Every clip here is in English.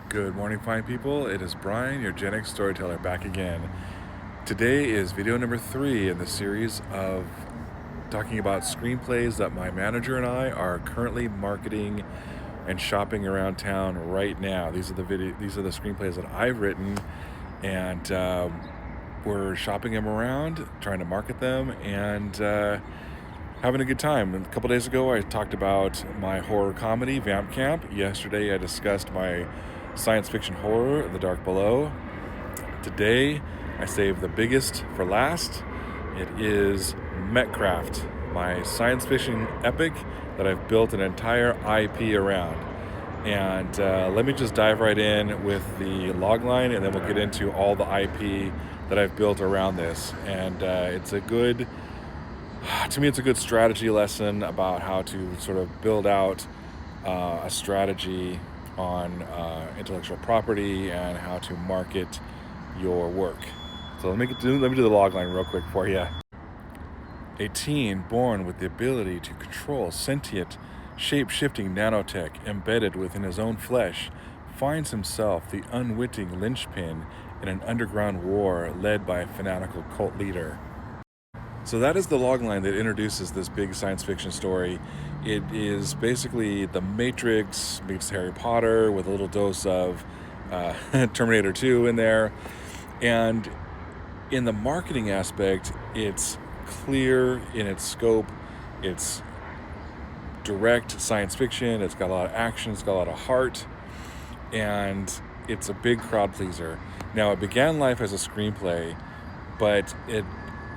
Good morning, fine people. It is Brian, your Gen X storyteller, back again. Today is video number 3 in the series of talking about screenplays that my manager and I are currently marketing and shopping around town right now. These are the screenplays that I've written, and we're shopping them around, trying to market them, and having a good time. A couple days ago, I talked about my horror comedy, Vamp Camp. Yesterday, I discussed my science fiction horror, The Dark Below. Today, I saved the biggest for last. It is MECHCRAFT, my science fiction epic that I've built an entire IP around. And let me just dive right in with the logline, and then we'll get into all the IP that I've built around this. And to me, it's a good strategy lesson about how to sort of build out a strategy on intellectual property and how to market your work. So let me do the logline real quick for you. A teen born with the ability to control sentient, shape-shifting nanotech embedded within his own flesh finds himself the unwitting linchpin in an underground war led by a fanatical cult leader. So that is the logline that introduces this big science fiction story. It is basically The Matrix meets Harry Potter with a little dose of Terminator 2 in there. And in the marketing aspect, it's clear in its scope. It's direct science fiction. It's got a lot of action. It's got a lot of heart. And it's a big crowd pleaser. Now, it began life as a screenplay, but it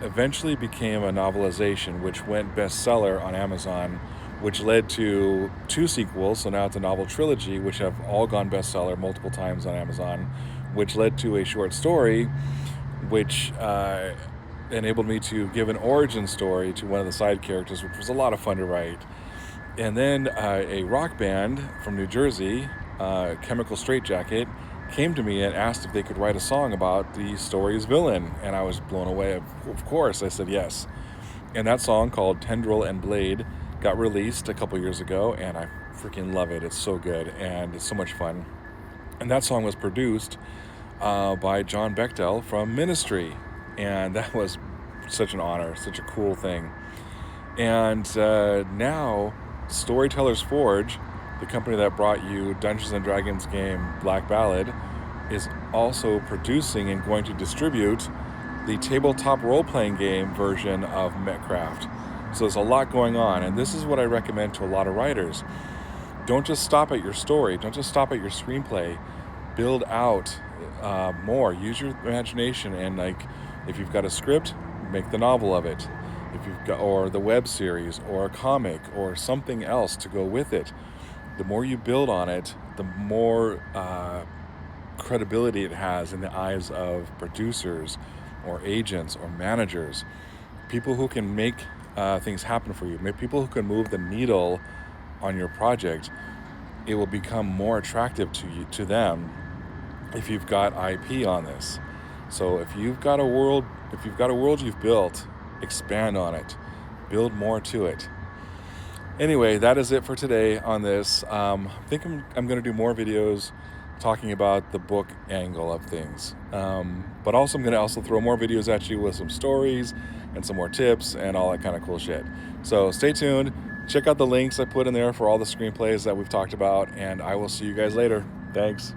eventually became a novelization, which went bestseller on Amazon, which led to 2 sequels. So now it's a novel trilogy, which have all gone bestseller multiple times on Amazon, which led to a short story, which enabled me to give an origin story to one of the side characters, which was a lot of fun to write. And then a rock band from New Jersey, Chemical Straitjacket, came to me and asked if they could write a song about the story's villain, and I was blown away. Of course, I said yes. And that song, called Tendril and Blade, got released a couple years ago, and I freaking love it. It's so good, and it's so much fun. And that song was produced by John Bechtel from Ministry, and that was such an honor, such a cool thing. And now Storytellers Forge, the company that brought you Dungeons & Dragons game Black Ballad, is also producing and going to distribute the tabletop role-playing game version of MECHCRAFT. So there's a lot going on, and this is what I recommend to a lot of writers. Don't just stop at your story. Don't just stop at your screenplay. Build out more. Use your imagination, and if you've got a script, make the novel of it. If you've got, or the web series, or a comic, or something else to go with it. The more you build on it, the more credibility it has in the eyes of producers or agents or managers, people who can make things happen for you, people who can move the needle on your project. It will become more attractive to them if you've got IP on this. So if you've got a world you've built, expand on it, build more to it. Anyway, that is it for today on this. I think I'm going to do more videos talking about the book angle of things. But also I'm going to also throw more videos at you with some stories and some more tips and all that kind of cool shit. So stay tuned. Check out the links I put in there for all the screenplays that we've talked about, and I will see you guys later. Thanks.